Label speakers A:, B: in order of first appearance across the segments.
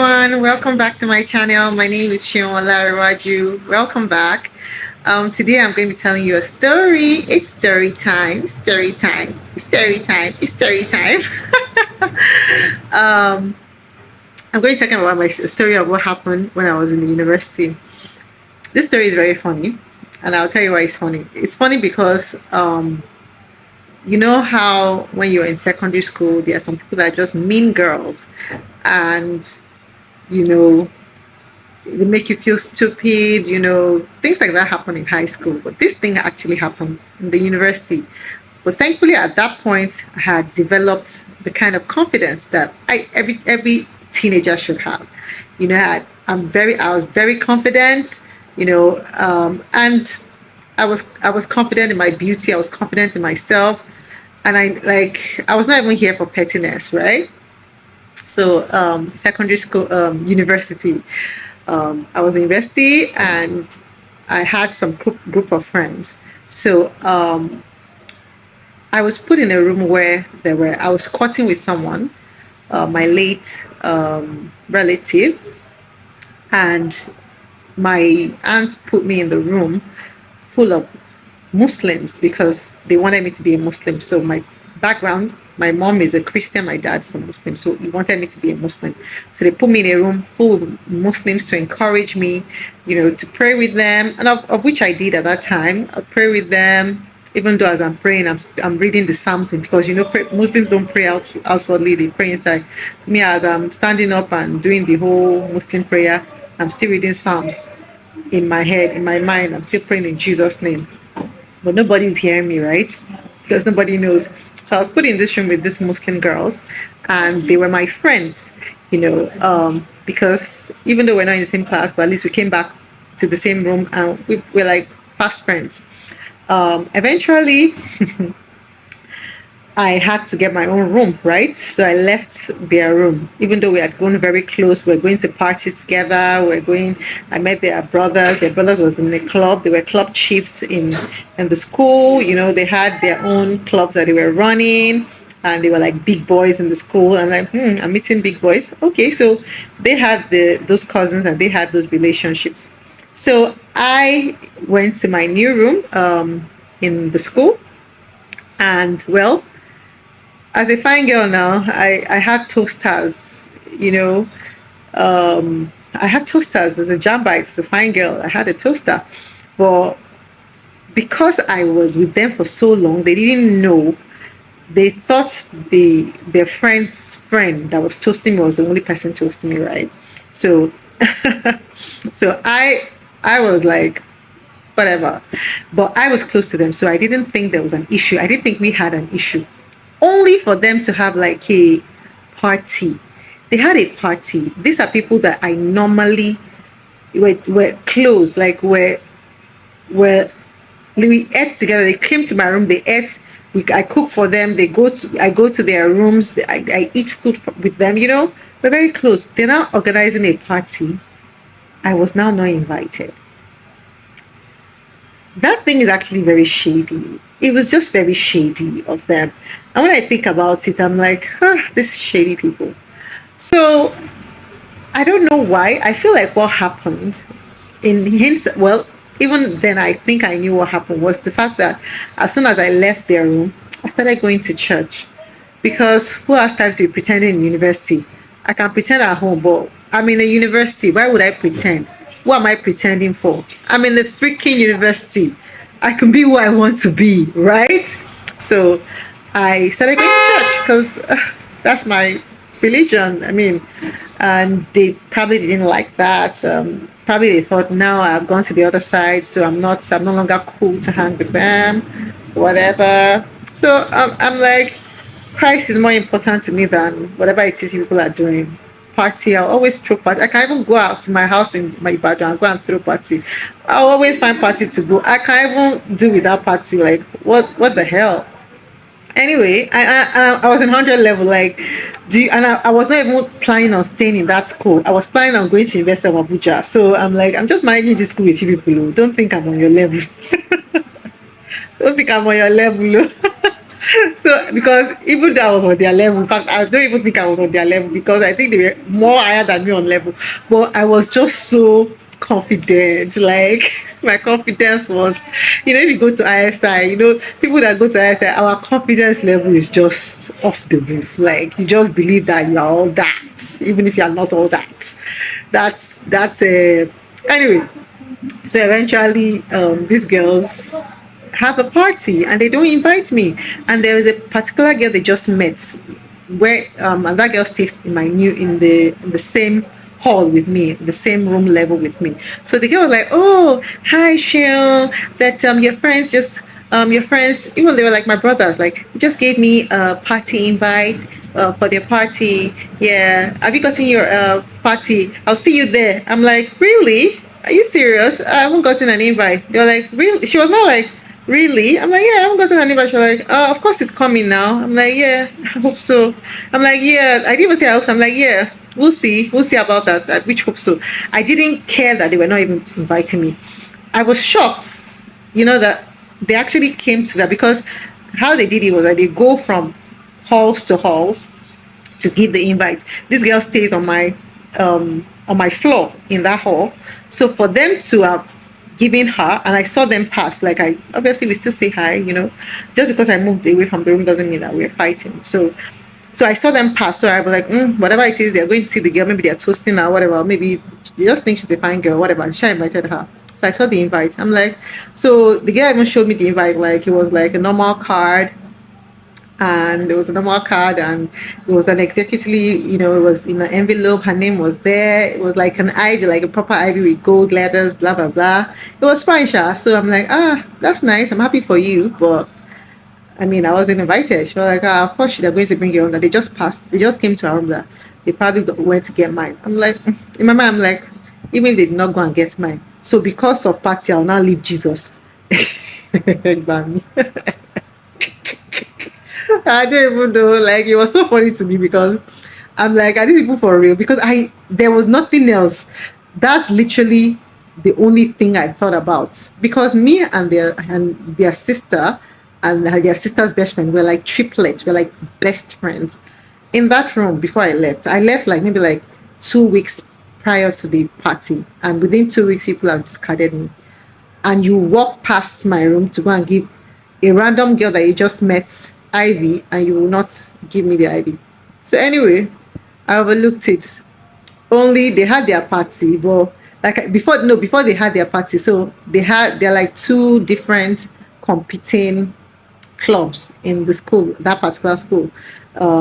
A: everyone. Welcome back to my channel. My name is Shimola Raju. Welcome back. Today I'm going to be telling you a story. It's story time. Story time. Story time. It's story time. um, I'm going to talk about my story of what happened when I was in the university. This story is very funny, and I'll tell you why it's funny. It's funny because you know how when you're in secondary school, there are some people that are just mean girls, and you know they make you feel stupid, things like that happen in high school. But this thing actually happened in the university. But thankfully, at that point, I had developed the kind of confidence that every teenager should have. I was very confident, and I was confident in my beauty. I was confident in myself, and I was not even here for pettiness, right? So secondary school, university. I was in university and I had some group of friends. So I was put in a room where I was squatting with someone, my late relative, and my aunt put me in the room full of Muslims because they wanted me to be a Muslim. So my background, my mom is a Christian, my dad's a Muslim. So he wanted me to be a Muslim. So they put me in a room full of Muslims to encourage me, to pray with them. And of which I did at that time. I pray with them. Even though as I'm praying, I'm reading the Psalms because Muslims don't pray outwardly, they pray inside. Me, as I'm standing up and doing the whole Muslim prayer, I'm still reading Psalms in my head, in my mind. I'm still praying in Jesus' name. But nobody's hearing me, right? Because nobody knows. So I was put in this room with these Muslim girls, and they were my friends, because even though we're not in the same class, but at least we came back to the same room and we were like fast friends. Eventually, I had to get my own room, right? So I left their room, even though we had grown very close. We were going to parties together. I met their brother. Their brothers was in the club. They were club chiefs in the school. They had their own clubs that they were running, and they were like big boys in the school. And I'm meeting big boys. Okay, so they had those cousins and they had those relationships. So I went to my new room in the school, and well, as a fine girl now, I had toasters, I had toasters as a jambite, as a fine girl. I had a toaster. But because I was with them for so long, they didn't know. They thought their friend's friend that was toasting me was the only person toasting me, right? So so I was like, whatever. But I was close to them, so I didn't think there was an issue. I didn't think we had an issue, only for them to have like a party. They had a party. These are people that I normally were close, like were we ate together. They came to my room. They ate. I cook for them. I go to their rooms. I eat food with them. We're very close. They're now organizing a party. I was now not invited. That thing is actually very shady. It was just very shady of them. And when I think about it, I'm like, these shady people. So I don't know why. I feel like what happened in hints, well, even then I think I knew what happened was the fact that as soon as I left their room, I started going to church. Because who has time to be pretending in university? I can pretend at home, but I'm in a university. Why would I pretend? What am I pretending for? I'm in the freaking university. I can be who I want to be, right? So I started going to church because that's my religion. I mean, and they probably didn't like that. Probably they thought now I've gone to the other side, so I'm no longer cool to hang with them, whatever. So I'm like, Christ is more important to me than whatever it is you people are doing. Party, I'll always throw party. I can even go out to my house in my bedroom and go and throw party. I'll always find party to go. I can't even do without party. Like what the hell? Anyway, I was in 100 level. Like, I was not even planning on staying in that school. I was planning on going to University of Abuja. So I'm like, I'm just managing this school with you people. Don't think I'm on your level. Don't think I'm on your level. So because even though I was on their level, in fact, I don't even think I was on their level because I think they were more higher than me on level. But I was just so confident. Like my confidence was, if you go to ISI, people that go to ISI, our confidence level is just off the roof. Like you just believe that you are all that, even if you are not all that. That's anyway. So eventually, these girls have a party and they don't invite me. And there is a particular girl they just met, where and that girl stays in the same hall with me, the same room level with me. So the girl was like, "Oh, hi, Shil. That your friends, even they were like my brothers, like just gave me a party invite for their party. Yeah, have you gotten your party? I'll see you there." I'm like, "Really? Are you serious? I haven't gotten an invite." They were like, "Really?" She was not like, "Really?" I'm like, "Yeah, I haven't gotten an invite." She's like, "Of course it's coming now." I'm like, "Yeah, I hope so." I'm like, "Yeah." I didn't even say I hope so. I'm like, "Yeah, we'll see. We'll see about that. Which hope so." I didn't care that they were not even inviting me. I was shocked, that they actually came to that because how they did it was that they go from halls to halls to give the invite. This girl stays on my floor in that hall. So for them to have given her, and I saw them pass, like I obviously we still say hi, just because I moved away from the room doesn't mean that we're fighting. So I saw them pass. So I was like, whatever it is, they're going to see the girl. Maybe they're toasting her, whatever. Maybe they just think she's a fine girl, whatever. She invited her. So I saw the invite. I'm like, so the girl even showed me the invite. Like it was like a normal card, and there was a normal card, and it was an executely, it was in an envelope. Her name was there. It was like an ivy, like a proper ivy with gold letters, blah blah blah. It was fine, Sha. So I'm like, that's nice. I'm happy for you, but I mean, I wasn't invited. She was like, of course they're going to bring you on that. They just passed. They just came to our room that they probably went to get mine. I'm like, in my mind, I'm like, even they did not go and get mine. So because of party, I'll now leave Jesus. Bang. I don't even know. Like it was so funny to me because I'm like, are these people for real? Because there was nothing else. That's literally the only thing I thought about. Because me and their sister and their sister's best friend were like triplets. We're like best friends. In that room before I left like maybe like 2 weeks prior to the party, and within 2 weeks, people have discarded me. And you walk past my room to go and give a random girl that you just met Ivy, and you will not give me the Ivy. So anyway, I overlooked it. Only they had their party, but like before, no, before they had their party, so they're like two different competing clubs in the school, that particular school,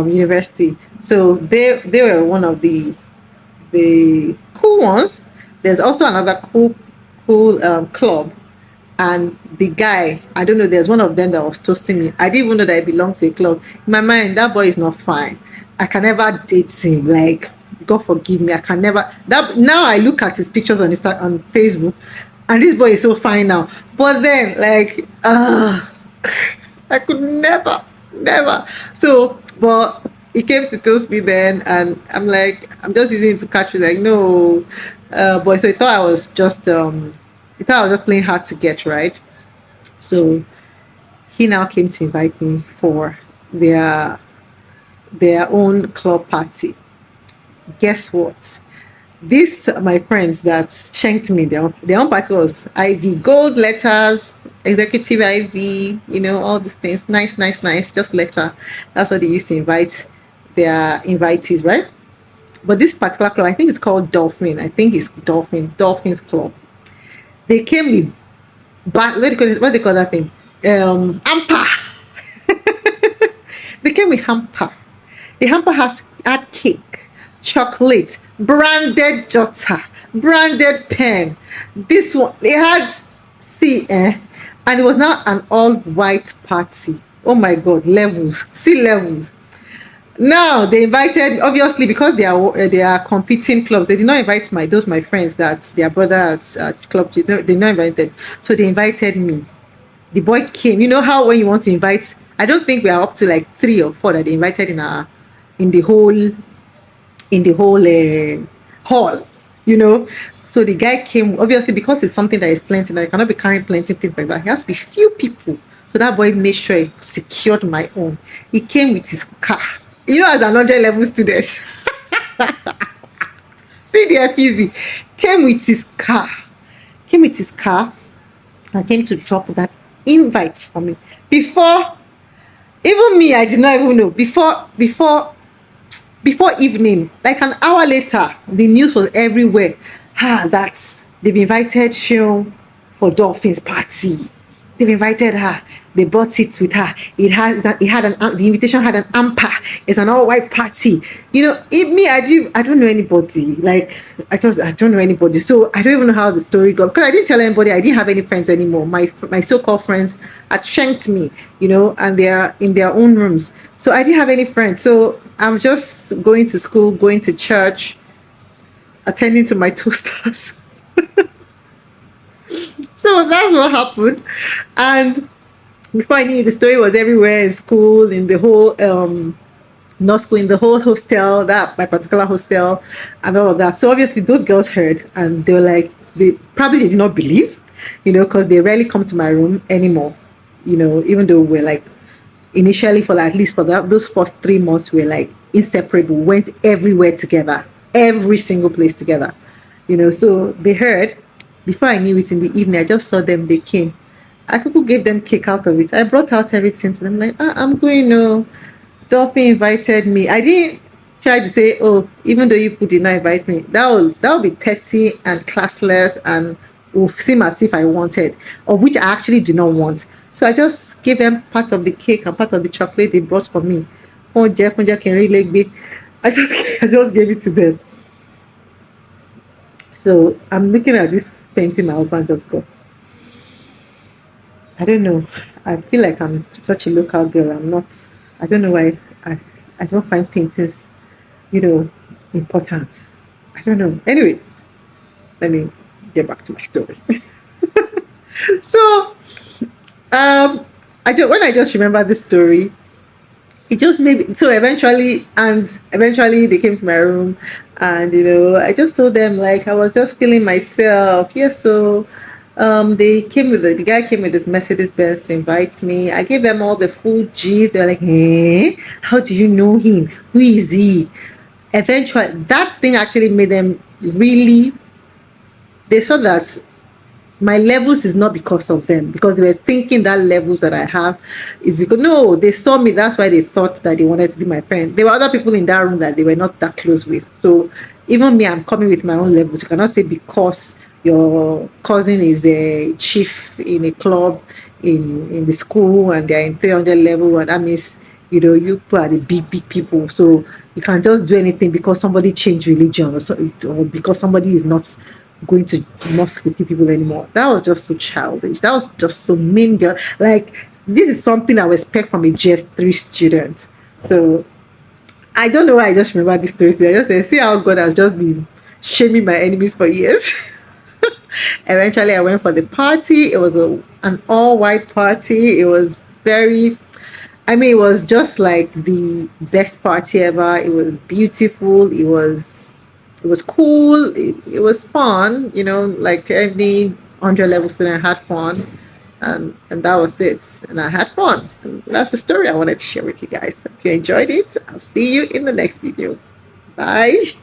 A: university. So they were one of the cool ones. There's also another cool club, and the guy, I don't know, there's one of them that was toasting me. I didn't even know that I belonged to a club. In my mind, that boy is not fine. I can never date him. Like, God forgive me. I can never. That now I look at his pictures on Facebook, and this boy is so fine now. But then, like, I could never. So, but he came to toast me then, and I'm like, I'm just using it to catch you. Like, no, boy. So he thought I was just he thought I was just playing hard to get, right? So he now came to invite me for their their own club party. Guess what? These my friends that shanked me, their own party was IV, gold letters, executive IV, all these things. Nice, nice, nice. Just letter. That's what they used to invite their invitees, right? But this particular club, I think it's called Dolphin. I think it's Dolphins Club. They came with what do they call that thing? Hamper. They came with hamper. The hamper had cake, chocolate, branded jotter, branded pen. This one they had, see, and it was now an all white party. Oh my God, levels, see levels. Now they invited, obviously because they are competing clubs. They did not invite my friends that their brothers club. They not invited. So they invited me. The boy came. You know how when you want to invite, I don't think we are up to like 3 or 4 that they invited in the whole hall. You know. So the guy came obviously because it's something that is plenty. That you cannot be carrying plenty things like that. He has to be few people So that boy made sure he secured my own. He came with his car. As an 100 level student, see the FEZ, came with his car, came with his car, and came to drop that invite for me. Before, even me, I did not even know. Before evening, like an hour later, the news was everywhere. That they've invited Shion for Dolphins party. They've invited her. They bought it with her. The invitation had an amper. It's an all white party. I don't know anybody. Like I don't know anybody. So I don't even know how the story got, because I didn't tell anybody. I didn't have any friends anymore. My so-called friends had shanked me, and they are in their own rooms. So I didn't have any friends. So I'm just going to school, going to church, attending to my toasters. So that's what happened. And before I knew it, the story was everywhere in school, in the whole not school, in the whole hostel, that my particular hostel, and all of that. So obviously those girls heard, and they were like, they probably did not believe, because they rarely come to my room anymore. Even though we're like, initially, for at least for those first 3 months, we're like inseparable, went everywhere together, every single place together. So they heard. Before I knew it, in the evening, I just saw them. They came. I could gave them cake out of it. I brought out everything to them. Like, I'm going. No, Dolphin invited me. I didn't try to say, oh, even though you did not invite me, that would be petty and classless, and will seem as if I wanted, of which I actually do not want. So I just gave them part of the cake and part of the chocolate they brought for me. Oh, Jack, can really big. I just I just gave it to them. So I'm looking at this painting my husband just got. I don't know. I feel like I'm such a local girl. I'm not. I don't know why. I don't find paintings, important. I don't know. Anyway, let me get back to my story. So, when I just remember this story, it just made me, so eventually they came to my room, and I just told them, like, I was just feeling myself. Yeah, so they came with the guy came with this Mercedes Benz to invite me. I gave them all the full G's. They're like, hey, how do you know him? Who is he? Eventually that thing actually made them really, they saw that my levels is not because of them, because they were thinking that levels that I have is because, no, they saw me. That's why they thought that they wanted to be my friend. There were other people in that room that they were not that close with. So even me, I'm coming with my own levels. You cannot say because your cousin is a chief in a club in the school and they're in 300 level, and that means you are the big people. So you can't just do anything because somebody changed religion, or because somebody is not going to mosque with you people anymore. That was just so childish. That was just so mean girl. Like, this is something I would expect from a GS3 student. So I don't know why I just remember this story. I just say, see how God has just been shaming my enemies for years. Eventually I went for the party. It was an all white party. It was very, it was just like the best party ever. It was beautiful. It was cool. It was fun. Like every 100 level student had fun, and that was it. And I had fun. And that's the story I wanted to share with you guys. If you enjoyed it, I'll see you in the next video. Bye.